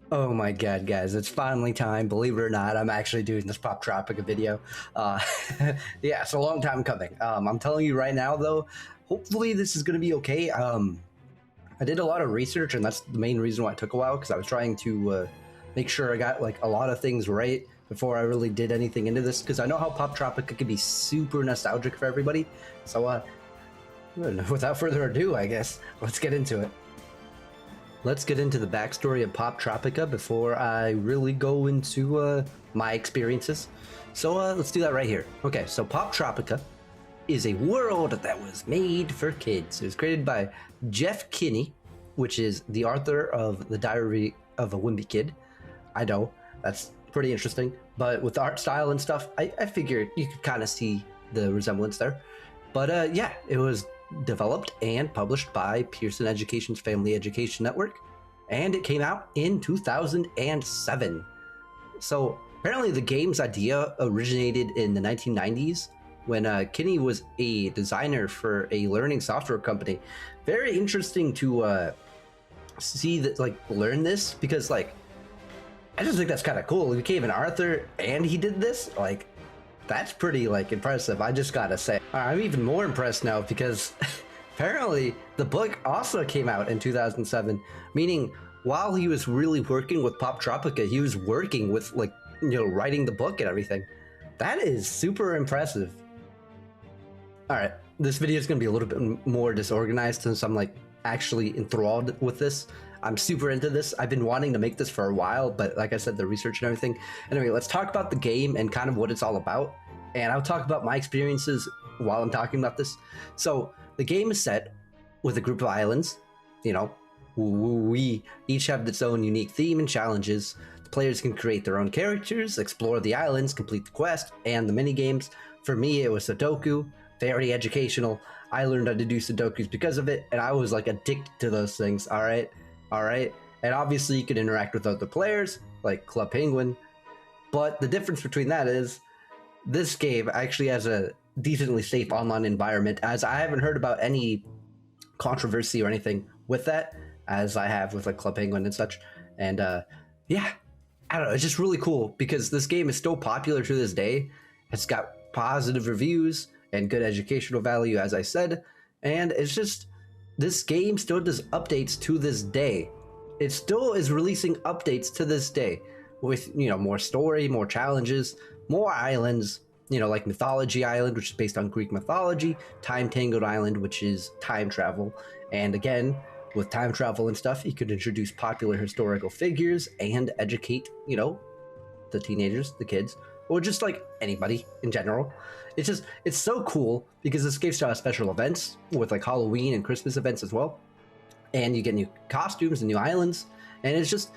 Oh my god, guys, it's finally time. Believe it or not, I'm actually doing this Poptropica video. Uh, yeah, it's a long time coming. I'm telling you right now, though, hopefully this is going to be okay. I did a lot of research, and that's the main reason why it took a while, because I was trying to make sure I got like a lot of things right before I really did anything into this, because I know how Poptropica can be super nostalgic for everybody. So, without further ado, I guess, let's get into it. Let's get into the backstory of Poptropica before I really go into my experiences. So let's do that right here. Okay, so Poptropica is a world that was made for kids. It was created by Jeff Kinney, which is the author of The Diary of a Wimpy Kid. I know, that's pretty interesting. But with the art style and stuff, I figured you could kind of see the resemblance there. But yeah, it was developed and published by Pearson Education's Family Education Network, and it came out in 2007. So apparently the game's idea originated in the 1990s when Kinney was a designer for a learning software company. Very interesting to see that, like, learn this, because like I just think that's kind of cool. He became an author and he did this. Like, that's pretty like impressive, I just gotta say. I'm even more impressed now because apparently the book also came out in 2007, meaning while he was really working with Poptropica, he was working with, like, writing the book and everything. That is super impressive. All right, this video is gonna be a little bit more disorganized since I'm like actually enthralled with this. I'm super into this. I've been wanting to make this for a while, but like I said, the research and everything. Anyway, let's talk about the game and kind of what it's all about. And I'll talk about my experiences while I'm talking about this. So the game is set with a group of islands. We each have its own unique theme and challenges. The players can create their own characters, explore the islands, complete the quest, and the mini games. For me, it was Sudoku, very educational. I learned how to do Sudokus because of it, and I was like addicted to those things. All right. And obviously you can interact with other players like Club Penguin, but the difference between that is this game actually has a decently safe online environment, as I haven't heard about any controversy or anything with that as I have with like Club Penguin and such. And yeah, I don't know, it's just really cool because this game is still popular to this day. It's got positive reviews and good educational value, as I said, and it's just, this game still does updates to this day. It still is releasing updates to this day with, more story, more challenges, more islands, like Mythology Island, which is based on Greek mythology, Time Tangled Island, which is time travel. And again, with time travel and stuff, you could introduce popular historical figures and educate, the teenagers, the kids, or just like anybody in general. It's so cool because this game still has special events with like Halloween and Christmas events as well. And you get new costumes and new islands. And it's just,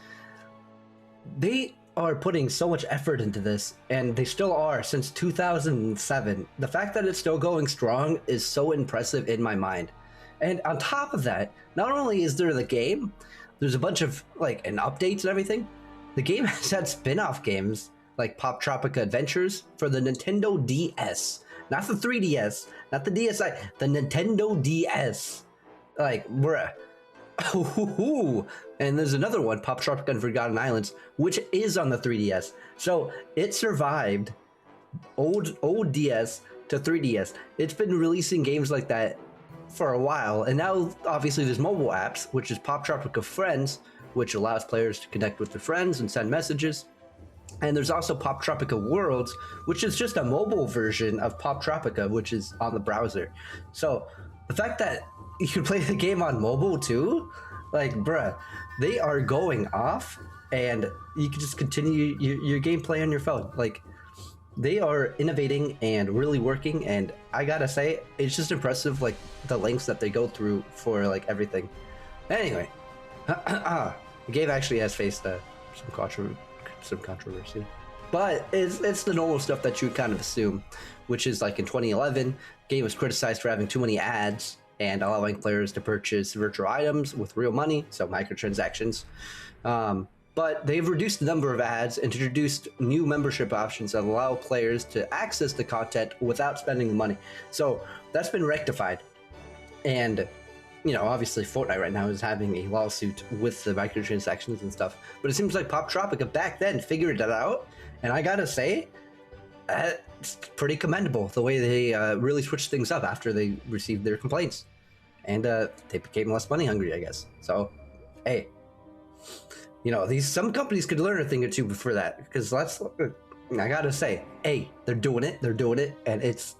they are putting so much effort into this, and they still are since 2007. The fact that it's still going strong is so impressive in my mind. And on top of that, not only is there the game, there's a bunch of like and updates and everything. The game has had spin-off games like Poptropica Adventures for the Nintendo DS, not the 3DS, not the DSi, the Nintendo DS. Like, bruh. And there's another one, Poptropica and Forgotten Islands, which is on the 3DS. So it survived old DS to 3DS. It's been releasing games like that for a while, and now obviously there's mobile apps, which is Poptropica Friends, which allows players to connect with their friends and send messages. And there's also Poptropica Worlds, which is just a mobile version of Poptropica, which is on the browser. So the fact that you can play the game on mobile too, like, bruh, they are going off, and you can just continue your gameplay on your phone. Like, they are innovating and really working, and I gotta say, it's just impressive, like, the lengths that they go through for, like, everything. Anyway, the game actually has faced some controversy, but it's the normal stuff that you would kind of assume, which is like in 2011, the game was criticized for having too many ads and allowing players to purchase virtual items with real money, so microtransactions. But they've reduced the number of ads and introduced new membership options that allow players to access the content without spending the money. So that's been rectified. And you know, obviously Fortnite right now is having a lawsuit with the microtransactions and stuff, but it seems like Poptropica back then figured that out, and I gotta say, it's pretty commendable the way they really switched things up after they received their complaints, and they became less money hungry, I guess. So, hey, you know, some companies could learn a thing or two before that, because I gotta say, hey, they're doing it, and it's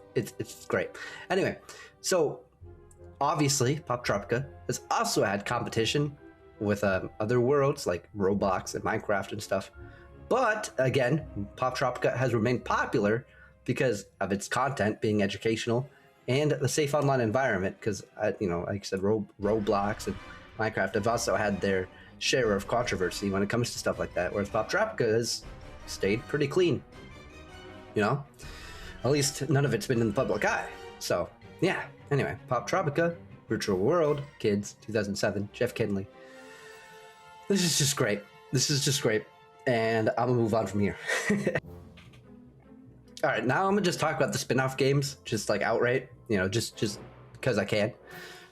great. Anyway, so obviously, Poptropica has also had competition with other worlds like Roblox and Minecraft and stuff. But again, Poptropica has remained popular because of its content being educational and the safe online environment. Because, you know, like I said, Roblox and Minecraft have also had their share of controversy when it comes to stuff like that, whereas Poptropica has stayed pretty clean. You know, at least none of it's been in the public eye. So yeah. Anyway, Poptropica, Virtual World, Kids, 2007, Jeff Kinley. This is just great. And I'm gonna move on from here. All right, now I'm gonna just talk about the spin-off games, just like outright, you know, just because I can.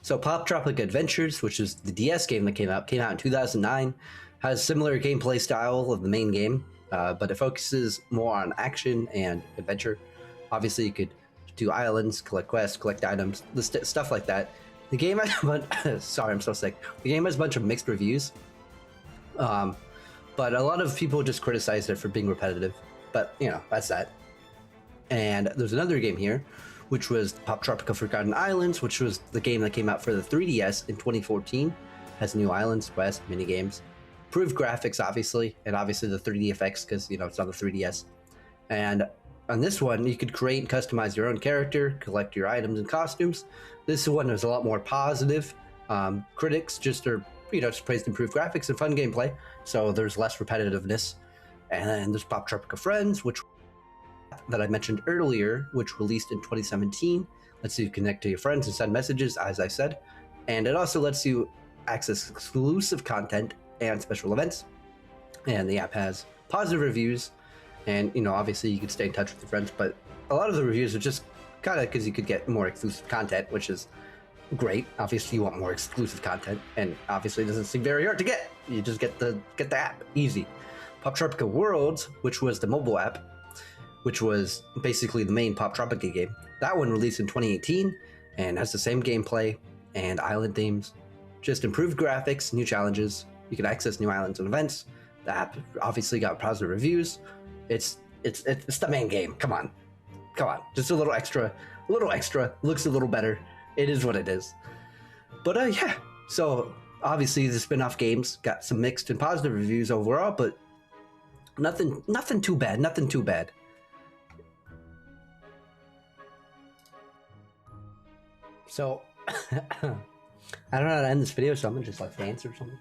So Poptropica Adventures, which is the DS game that came out in 2009, has similar gameplay style of the main game, but it focuses more on action and adventure. Obviously, you could do islands, collect quests, collect items, stuff like that. The game has a bunch, sorry, I'm so sick. The game has a bunch of mixed reviews, but a lot of people just criticized it for being repetitive. But you know, that's that. And there's another game here, which was Poptropica Forgotten Islands, which was the game that came out for the 3DS in 2014. Has new islands, quests, mini games, improved graphics, obviously, and obviously the 3D effects because you know it's on the 3DS. And on this one, you could create and customize your own character, collect your items and costumes. This one is a lot more positive. Critics just praised improved graphics and fun gameplay, so there's less repetitiveness. And then there's Poptropica Friends, which that I mentioned earlier, which released in 2017. Lets you connect to your friends and send messages, as I said. And it also lets you access exclusive content and special events. And the app has positive reviews. And, you know, obviously you could stay in touch with your friends, but a lot of the reviews are just kind of because you could get more exclusive content, which is great. Obviously you want more exclusive content, and obviously it doesn't seem very hard to get. You just get the app, easy. Poptropica Worlds, which was the mobile app, which was basically the main Poptropica game. That one released in 2018 and has the same gameplay and island themes, just improved graphics, new challenges. You can access new islands and events. The app obviously got positive reviews. It's the main game. Come on, just a little extra, looks a little better. It is what it is. But yeah, so obviously the spin-off games got some mixed and positive reviews overall, but nothing too bad. So I don't know how to end this video, so I'm gonna just like dance or something.